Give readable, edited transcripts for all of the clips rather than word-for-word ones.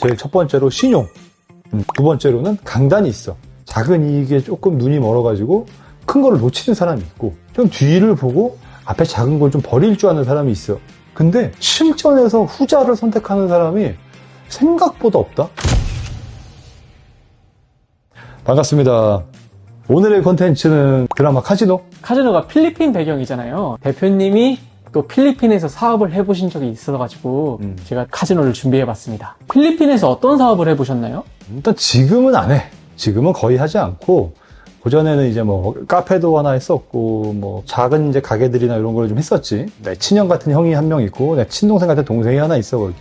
제일 첫 번째로 신용, 두 번째로는 강단이 있어. 작은 이익에 조금 눈이 멀어가지고 큰 거를 놓치는 사람이 있고, 좀 뒤를 보고 앞에 작은 걸 좀 버릴 줄 아는 사람이 있어. 근데 실전에서 후자를 선택하는 사람이 생각보다 없다? 반갑습니다. 오늘의 콘텐츠는 드라마 카지노? 카지노가 필리핀 배경이잖아요. 대표님이 또 필리핀에서 사업을 해보신 적이 있어가지고 제가 카지노를 준비해봤습니다. 필리핀에서 어떤 사업을 해보셨나요? 일단 지금은 안 해. 지금은 거의 하지 않고, 그전에는 이제 뭐 카페도 하나 했었고, 뭐 작은 이제 가게들이나 이런 걸 좀 했었지. 내 친형 같은 형이 한 명 있고, 내 친동생 같은 동생이 하나 있어, 거기.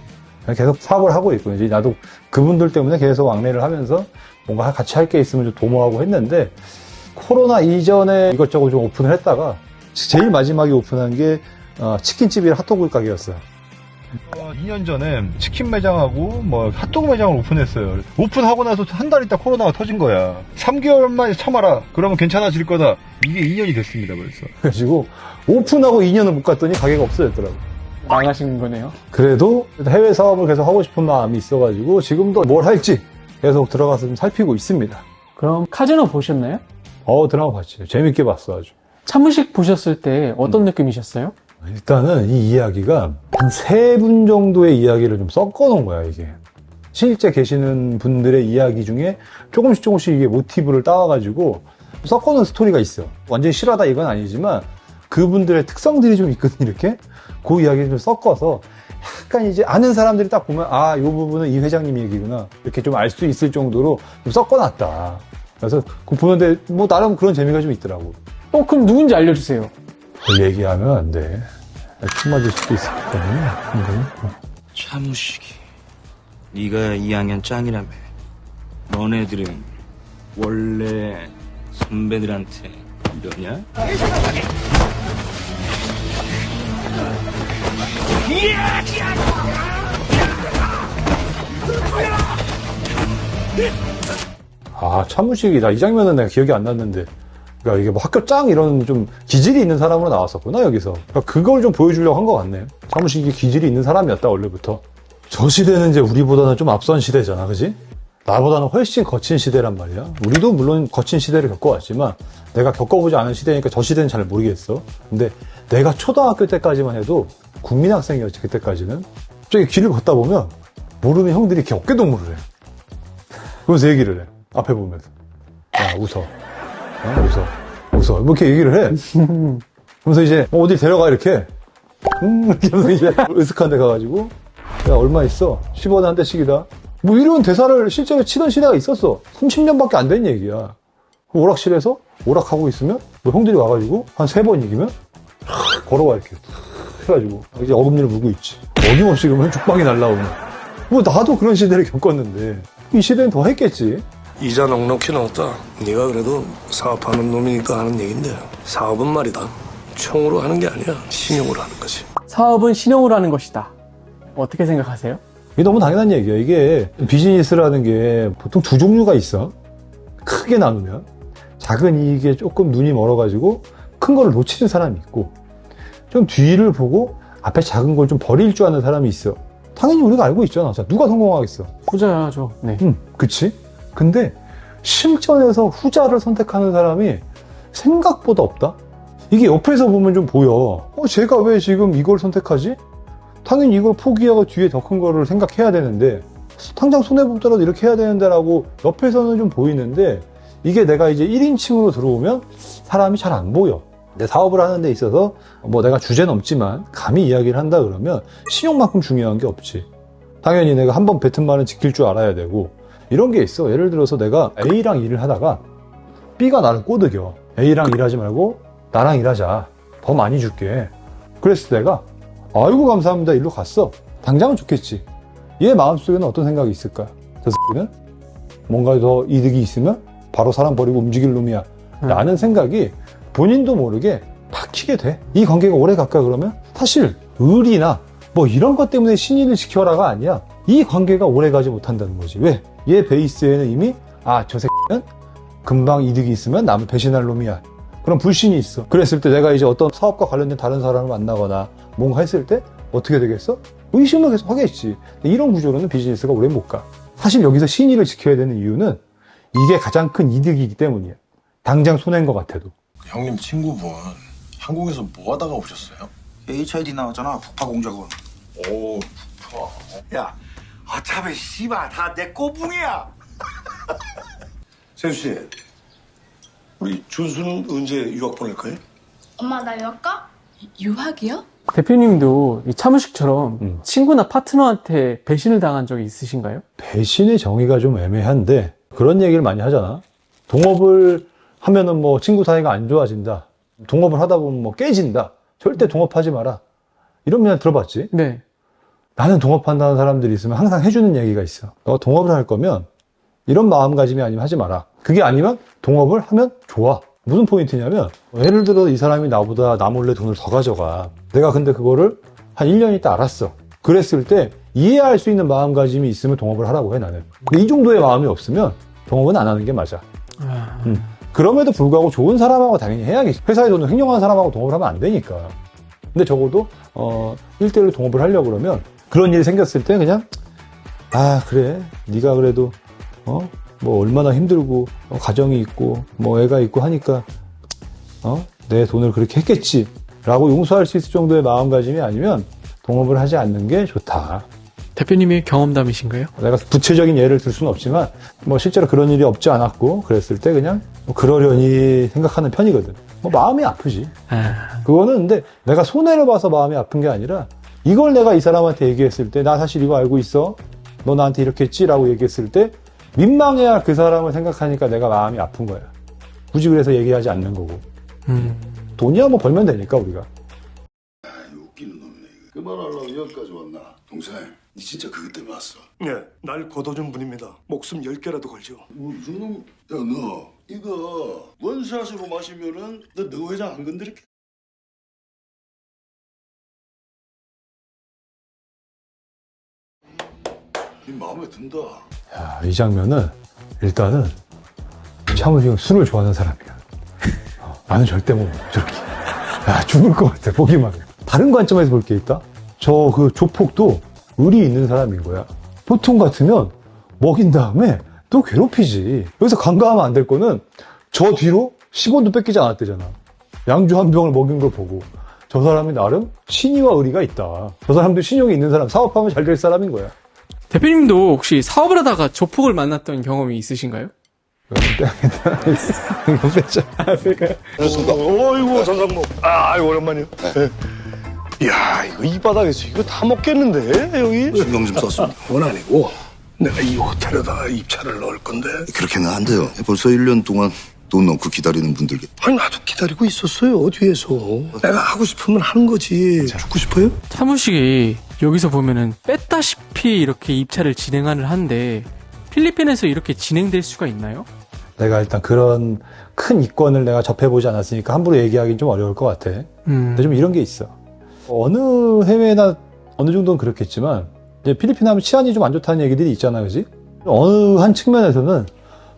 계속 사업을 하고 있고, 이제 나도 그분들 때문에 계속 왕래를 하면서 뭔가 같이 할 게 있으면 좀 도모하고 했는데, 코로나 이전에 이것저것 좀 오픈을 했다가, 제일 마지막에 오픈한 게 치킨집이랑 핫도그 가게였어요. 2년 전에 치킨 매장하고 뭐 핫도그 매장을 오픈했어요. 오픈하고 나서 한 달 있다 코로나가 터진 거야. 3개월 만에 참아라. 그러면 괜찮아질 거다. 이게 2년이 됐습니다. 그래가지고 오픈하고 2년을 못 갔더니 가게가 없어졌더라고. 망하신 거네요. 그래도 해외 사업을 계속 하고 싶은 마음이 있어가지고 지금도 뭘 할지 계속 들어가서 좀 살피고 있습니다. 그럼 카지노 보셨나요? 드라마 봤지. 재밌게 봤어 아주. 차무식 보셨을 때 어떤 느낌이셨어요? 일단은 이 이야기가 한 3분 정도의 이야기를 좀 섞어 놓은 거야, 이게. 실제 계시는 분들의 이야기 중에 조금씩 이게 모티브를 따와가지고 섞어 놓은 스토리가 있어. 완전히 실화다 이건 아니지만 그분들의 특성들이 좀 있거든, 이렇게. 그 이야기를 좀 섞어서 약간 이제 아는 사람들이 딱 보면 이 부분은 이 회장님 얘기구나. 이렇게 좀 알 수 있을 정도로 좀 섞어 놨다. 그래서 그거 보는데 뭐 나름 그런 재미가 좀 있더라고. 그럼 누군지 알려주세요. 그걸 얘기하면 안 돼. 침 맞을 수도 있을 거거든요. 차무식이 네가 2학년 짱이라며. 너네들은 원래 선배들한테 이러냐? 차무식이 나 이 장면은 내가 기억이 안 났는데, 그러니까 이게 뭐 학교 짱 이런 좀 기질이 있는 사람으로 나왔었구나 여기서. 그러니까 그걸 좀 보여주려고 한 것 같네. 차무식이 기질이 있는 사람이었다 원래부터. 저 시대는 이제 우리보다는 좀 앞선 시대잖아, 그지? 나보다는 훨씬 거친 시대란 말이야. 우리도 물론 거친 시대를 겪어왔지만 내가 겪어보지 않은 시대니까 저 시대는 잘 모르겠어. 근데 내가 초등학교 때까지만 해도 국민학생이었지. 그때까지는 저기 길을 걷다 보면 모르는 형들이 이렇게 어깨동무를 해. 그러면서 얘기를 해. 앞에 보면서 야 웃어. 뭐 이렇게 얘기를 해. 그러면서 이제 어딜 데려가 이렇게. 이렇게 하면서 이제 으슥한 데 가가지고 야 얼마 있어? 10원에 한 대씩이다. 뭐 이런 대사를 실제로 치던 시대가 있었어. 30년밖에 안 된 얘기야. 오락실에서 오락하고 있으면 뭐 형들이 와가지고 한 3번 이기면 걸어와 이렇게 해가지고 이제 어금니를 물고 있지. 어김없이 그러면 죽방이 날라오는. 뭐 나도 그런 시대를 겪었는데 이 시대는 더 했겠지. 이자 넉넉히 넣었다. 네가 그래도 사업하는 놈이니까 하는 얘긴데, 사업은 말이다, 총으로 하는 게 아니야. 신용으로 하는 거지. 사업은 신용으로 하는 것이다. 어떻게 생각하세요? 이게 너무 당연한 얘기야. 이게 비즈니스라는 게 보통 2 종류가 있어. 크게 나누면 작은 이익에 조금 눈이 멀어가지고 큰 거를 놓치는 사람이 있고, 좀 뒤를 보고 앞에 작은 걸 좀 버릴 줄 아는 사람이 있어. 당연히 우리가 알고 있잖아. 자, 누가 성공하겠어? 후자죠. 네. 그치? 근데 실전에서 후자를 선택하는 사람이 생각보다 없다? 이게 옆에서 보면 좀 보여. 제가 왜 지금 이걸 선택하지? 당연히 이걸 포기하고 뒤에 더 큰 거를 생각해야 되는데, 당장 손해보더라도 이렇게 해야 되는데 라고 옆에서는 좀 보이는데, 이게 내가 이제 1인칭으로 들어오면 사람이 잘 안 보여. 내 사업을 하는 데 있어서 뭐 내가 주제 넘지만 감히 이야기를 한다 그러면 신용만큼 중요한 게 없지. 당연히 내가 한번 뱉은 말은 지킬 줄 알아야 되고, 이런 게 있어. 예를 들어서 내가 A랑 일을 하다가 B가 나를 꼬드겨. A랑 일하지 말고 나랑 일하자. 더 많이 줄게. 그랬을 때 내가 아이고 감사합니다 일로 갔어. 당장은 좋겠지. 얘 마음속에는 어떤 생각이 있을까? 저 새끼는 뭔가 더 이득이 있으면 바로 사람 버리고 움직일 놈이야 라는 생각이 본인도 모르게 박히게 돼. 이 관계가 오래 갈까 그러면 사실 의리나 뭐 이런 것 때문에 신의를 지켜라가 아니야. 이 관계가 오래 가지 못한다는 거지. 왜? 얘 베이스에는 이미 저 새끼는 금방 이득이 있으면 남을 배신할 놈이야. 그런 불신이 있어. 그랬을 때 내가 이제 어떤 사업과 관련된 다른 사람을 만나거나 뭔가 했을 때 어떻게 되겠어? 의심을 계속 하겠지. 이런 구조로는 비즈니스가 오래 못 가. 사실 여기서 신의를 지켜야 되는 이유는 이게 가장 큰 이득이기 때문이야. 당장 손해인 것 같아도. 형님 친구분 한국에서 뭐 하다가 오셨어요? HID 나왔잖아, 북파 공작원. 오, 북파. 야, 어차피 씨발 다 내 꼬붕이야. 세수 씨, 우리 준수는 언제 유학 보낼 거예요? 엄마 나 유학 가? 유학이요? 대표님도 이 차무식처럼 친구나 파트너한테 배신을 당한 적이 있으신가요? 배신의 정의가 좀 애매한데 그런 얘기를 많이 하잖아. 동업을 하면은 뭐 친구 사이가 안 좋아진다. 동업을 하다 보면 뭐 깨진다. 절대 동업하지 마라. 이런 말 들어봤지? 네. 나는 동업한다는 사람들이 있으면 항상 해주는 얘기가 있어. 너가 동업을 할 거면 이런 마음가짐이 아니면 하지 마라. 그게 아니면 동업을 하면 좋아. 무슨 포인트냐면 예를 들어 이 사람이 나보다 나 몰래 돈을 더 가져가. 내가 근데 그거를 한 1년 있다 알았어. 그랬을 때 이해할 수 있는 마음가짐이 있으면 동업을 하라고 해 나는. 근데 이 정도의 마음이 없으면 동업은 안 하는 게 맞아. 그럼에도 불구하고 좋은 사람하고 당연히 해야겠지. 회사에 돈을 횡령하는 사람하고 동업을 하면 안 되니까. 근데 적어도 1대1로 동업을 하려고 그러면 그런 일이 생겼을 때 그냥 아 그래 네가 그래도 뭐 얼마나 힘들고 가정이 있고 뭐 애가 있고 하니까 내 돈을 그렇게 했겠지 라고 용서할 수 있을 정도의 마음가짐이 아니면 동업을 하지 않는 게 좋다. 대표님의 경험담이신가요? 내가 구체적인 예를 들 수는 없지만 뭐 실제로 그런 일이 없지 않았고 그랬을 때 그냥 뭐 그러려니 생각하는 편이거든. 뭐 마음이 아프지. 그거는 근데 내가 손해를 봐서 마음이 아픈 게 아니라 이걸 내가 이 사람한테 얘기했을 때 나 사실 이거 알고 있어? 너 나한테 이렇게 했지라고 얘기했을 때 민망해야 그 사람을 생각하니까 내가 마음이 아픈 거야. 굳이 그래서 얘기하지 않는 거고. 돈이야 뭐 벌면 되니까 우리가. 웃기는 놈이네. 그만하려고 여기까지 왔나? 동생, 니 진짜 그것 때문에 왔어? 네, 날 거둬준 분입니다. 목숨 10개라도 걸죠. 무슨 놈? 야, 너 이거 원샷으로 마시면은 너 회장 안 건드릴게. 니 마음에 든다. 야, 이 장면은 일단은 차무식은 술을 좋아하는 사람이야. 나는 절대 못 먹어, 저렇게. 야, 죽을 것 같아, 보기만 해. 다른 관점에서 볼 게 있다? 저 그 조폭도 의리 있는 사람인 거야. 보통 같으면 먹인 다음에 또 괴롭히지. 여기서 간과하면 안 될 거는 저 뒤로 10원도 뺏기지 않았대잖아. 양주 한 병을 먹인 걸 보고 저 사람이 나름 신의와 의리가 있다. 저 사람도 신용이 있는 사람, 사업하면 잘 될 사람인 거야. 대표님도 혹시 사업을 하다가 조폭을 만났던 경험이 있으신가요? 이거 뺐죠. 어이구, 전상무. 아이고, 오랜만이요. 네. 이야, 이거 이 바닥에서 이거 다 먹겠는데, 여기? 신경 좀 썼습니다. 그건 아니고, 내가 이 호텔에다가 입찰을 넣을 건데. 그렇게는 안 돼요. 벌써 1년 동안 돈 넣고 기다리는 분들. 아니, 나도 기다리고 있었어요, 뒤에서. 내가 하고 싶으면 하는 거지. 죽고 싶어요? 차무식이 여기서 보면은 뺐다시피 이렇게 입찰을 진행을 하는데 필리핀에서 이렇게 진행될 수가 있나요? 내가 일단 그런 큰 이권을 내가 접해보지 않았으니까 함부로 얘기하기는 좀 어려울 것 같아. 근데 좀 이런 게 있어. 어느 해외나 어느 정도는 그렇겠지만 이제 필리핀 하면 치안이 좀 안 좋다는 얘기들이 있잖아, 그지? 어느 한 측면에서는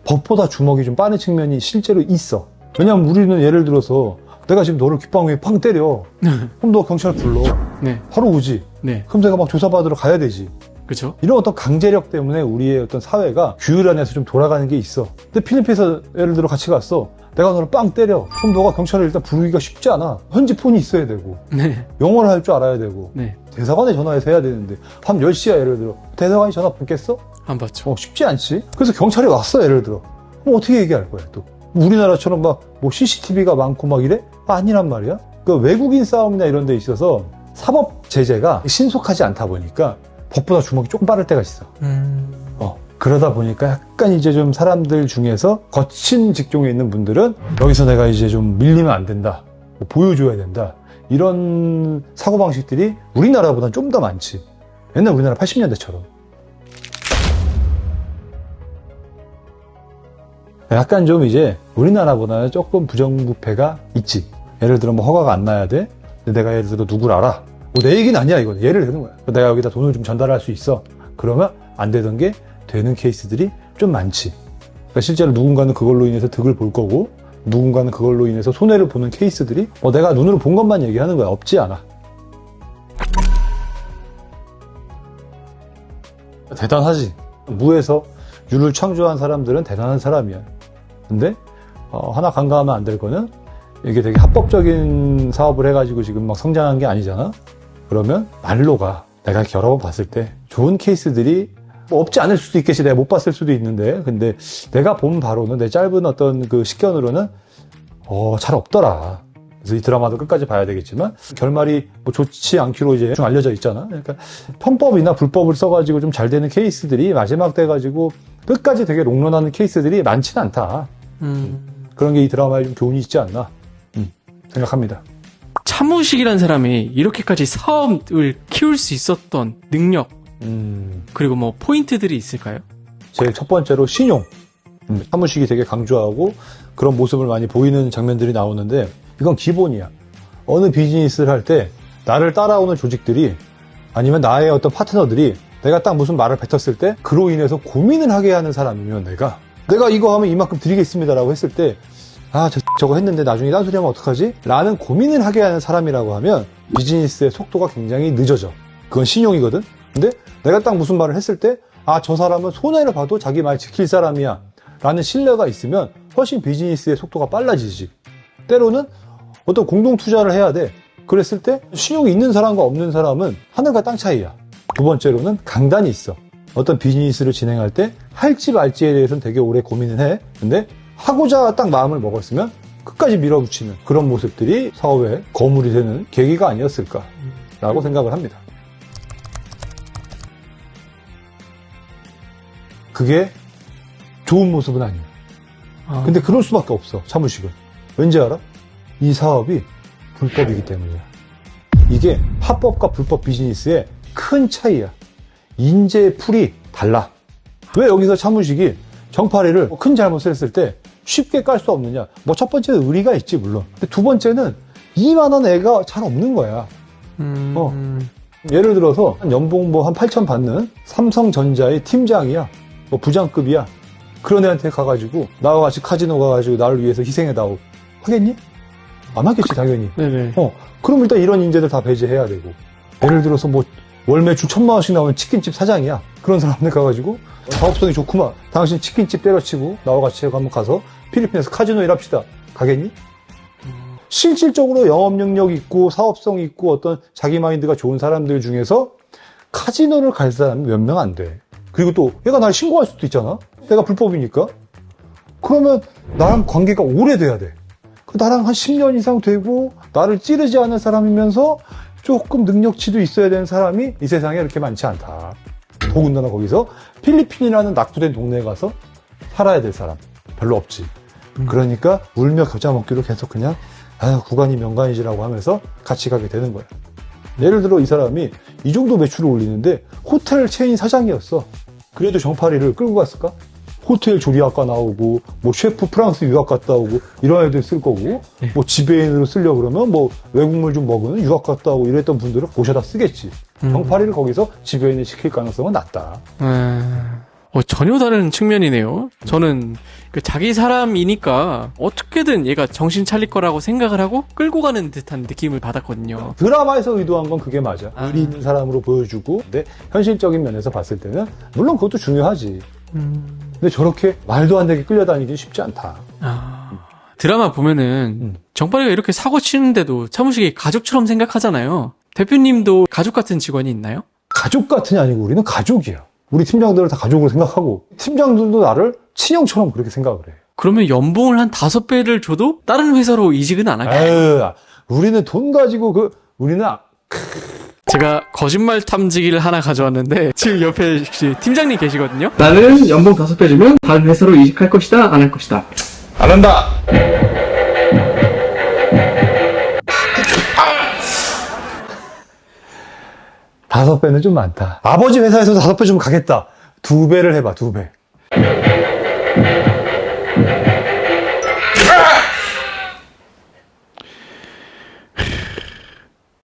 법보다 주먹이 좀 빠른 측면이 실제로 있어. 왜냐면 우리는 예를 들어서 내가 지금 너를 귓방귀에 팡 때려. 그럼 너 경찰 불러. 네. 바로 오지. 네. 그럼 내가 막 조사받으러 가야 되지. 그렇죠? 이런 어떤 강제력 때문에 우리의 어떤 사회가 규율 안에서 좀 돌아가는 게 있어. 근데 필리핀에서 예를 들어 같이 갔어. 내가 너를 빵 때려. 그럼 너가 경찰을 일단 부르기가 쉽지 않아. 현지 폰이 있어야 되고. 네. 영어를 할 줄 알아야 되고. 네. 대사관에 전화해서 해야 되는데 밤 10시야 예를 들어. 대사관이 전화 받겠어? 안 받죠. 쉽지 않지. 그래서 경찰이 왔어 예를 들어. 그럼 어떻게 얘기할 거야 또. 우리나라처럼 막 뭐 CCTV가 많고 막 이래? 아니란 말이야. 그 외국인 싸움이나 이런 데 있어서 사법 제재가 신속하지 않다 보니까 법보다 주먹이 조금 빠를 때가 있어. 그러다 보니까 약간 이제 좀 사람들 중에서 거친 직종에 있는 분들은 여기서 내가 이제 좀 밀리면 안 된다. 뭐 보여줘야 된다. 이런 사고방식들이 우리나라보다는 좀 더 많지. 옛날 우리나라 80년대처럼. 약간 좀 이제 우리나라보다는 조금 부정부패가 있지. 예를 들어 뭐 허가가 안 나야 돼. 근데 내가 예를 들어 누구를 알아. 뭐 내 얘기는 아니야 이건. 예를 드는 거야. 내가 여기다 돈을 좀 전달할 수 있어. 그러면 안 되던 게 되는 케이스들이 좀 많지. 그러니까 실제로 누군가는 그걸로 인해서 득을 볼 거고 누군가는 그걸로 인해서 손해를 보는 케이스들이 내가 눈으로 본 것만 얘기하는 거야. 없지 않아. 대단하지. 무에서 유를 창조한 사람들은 대단한 사람이야. 근데 하나 간과하면 안 될 거는 이게 되게 합법적인 사업을 해가지고 지금 막 성장한 게 아니잖아. 그러면 말로가 내가 여러 번 봤을 때 좋은 케이스들이 뭐 없지 않을 수도 있겠지. 내가 못 봤을 수도 있는데, 근데 내가 본 바로는 내 짧은 어떤 그 식견으로는 잘 없더라. 그래서 이 드라마도 끝까지 봐야 되겠지만 결말이 뭐 좋지 않기로 이제 좀 알려져 있잖아. 그러니까 편법이나 불법을 써가지고 좀 잘 되는 케이스들이 마지막 돼가지고 끝까지 되게 롱런하는 케이스들이 많지는 않다. 그런 게 이 드라마에 좀 교훈이 있지 않나 생각합니다. 차무식이라는 사람이 이렇게까지 사업을 키울 수 있었던 능력, 그리고 뭐 포인트들이 있을까요? 제일 첫 번째로 신용. 차무식이 되게 강조하고 그런 모습을 많이 보이는 장면들이 나오는데, 이건 기본이야. 어느 비즈니스를 할 때 나를 따라오는 조직들이 아니면 나의 어떤 파트너들이 내가 딱 무슨 말을 뱉었을 때 그로 인해서 고민을 하게 하는 사람이면, 내가 이거 하면 이만큼 드리겠습니다라고 했을 때 저거 했는데 나중에 딴소리 하면 어떡하지? 라는 고민을 하게 하는 사람이라고 하면 비즈니스의 속도가 굉장히 늦어져. 그건 신용이거든. 근데 내가 딱 무슨 말을 했을 때 저 사람은 손해를 봐도 자기 말 지킬 사람이야 라는 신뢰가 있으면 훨씬 비즈니스의 속도가 빨라지지. 때로는 어떤 공동 투자를 해야 돼. 그랬을 때 신용이 있는 사람과 없는 사람은 하늘과 땅 차이야. 두 번째로는 강단이 있어. 어떤 비즈니스를 진행할 때 할지 말지에 대해서는 되게 오래 고민을 해. 근데 하고자 딱 마음을 먹었으면 끝까지 밀어붙이는 그런 모습들이 사업의 거물이 되는 계기가 아니었을까라고 생각을 합니다. 그게 좋은 모습은 아니에요. 근데 그럴 수밖에 없어, 차무식은. 왠지 알아? 이 사업이 불법이기 때문이야. 이게 합법과 불법 비즈니스의 큰 차이야. 인재의 풀이 달라. 왜 여기서 차무식이 정파리를 큰 잘못을 했을 때 쉽게 깔 수 없느냐? 뭐 첫 번째는 의리가 있지, 물론. 근데 두 번째는 이만한 애가 잘 없는 거야. 예를 들어서 연봉 뭐 한 8천 받는 삼성전자의 팀장이야. 뭐 부장급이야. 그런 애한테 가가지고 나와 같이 카지노 가가지고 나를 위해서 희생해다오. 하겠니? 안 하겠지, 당연히. 네네. 그럼 일단 이런 인재들 다 배제해야 되고. 예를 들어서 뭐 월 매출 1,000만 원씩 나오는 치킨집 사장이야. 그런 사람들 가가지고 사업성이 좋구만. 당신 치킨집 때려치고 나와 같이 한번 가서 필리핀에서 카지노 일합시다. 가겠니? 실질적으로 영업 능력 있고 사업성 있고 어떤 자기 마인드가 좋은 사람들 중에서 카지노를 갈 사람이 몇 명 안 돼. 그리고 또 얘가 날 신고할 수도 있잖아. 내가 불법이니까. 그러면 나랑 관계가 오래돼야 돼. 나랑 한 10년 이상 되고 나를 찌르지 않은 사람이면서 조금 능력치도 있어야 되는 사람이 이 세상에 이렇게 많지 않다. 더군다나 거기서 필리핀이라는 낙후된 동네에 가서 살아야 될 사람 별로 없지. 그러니까 울며 겨자 먹기로 계속 그냥 구간이 명간이지라고 하면서 같이 가게 되는 거야. 예를 들어 이 사람이 이 정도 매출을 올리는데 호텔 체인 사장이었어. 그래도 정파리를 끌고 갔을까? 호텔 조리학과 나오고 뭐 셰프 프랑스 유학 갔다 오고 이런 애들 쓸 거고, 뭐 지배인으로 쓰려고 그러면 뭐 외국물 좀 먹으면 유학 갔다 오고 이랬던 분들을 모셔다 쓰겠지. 정파리를 거기서 지배인을 시킬 가능성은 낮다. 전혀 다른 측면이네요. 저는 자기 사람이니까 어떻게든 얘가 정신 차릴 거라고 생각을 하고 끌고 가는 듯한 느낌을 받았거든요. 드라마에서 의도한 건 그게 맞아. 의리 있는 사람으로 보여주고, 근데 현실적인 면에서 봤을 때는 물론 그것도 중요하지. 근데 저렇게 말도 안 되게 끌려다니기 쉽지 않다. 드라마 보면은 정파리가 이렇게 사고 치는데도 차무식이 가족처럼 생각하잖아요. 대표님도 가족 같은 직원이 있나요? 가족 같은이 아니고 우리는 가족이야. 우리 팀장들을 다 가족으로 생각하고 팀장들도 나를 친형처럼 그렇게 생각을 해. 그러면 연봉을 한 5배를 줘도 다른 회사로 이직은 안 하겠네요. 우리는 돈 가지고 우리는 제가 거짓말 탐지기를 하나 가져왔는데 지금 옆에 혹시 팀장님 계시거든요. 나는 연봉 5배 주면 다른 회사로 이직할 것이다, 안 할 것이다. 안 한다. 5배는 좀 많다. 아버지 회사에서 5배 주면 가겠다. 2배를 해봐, 2배.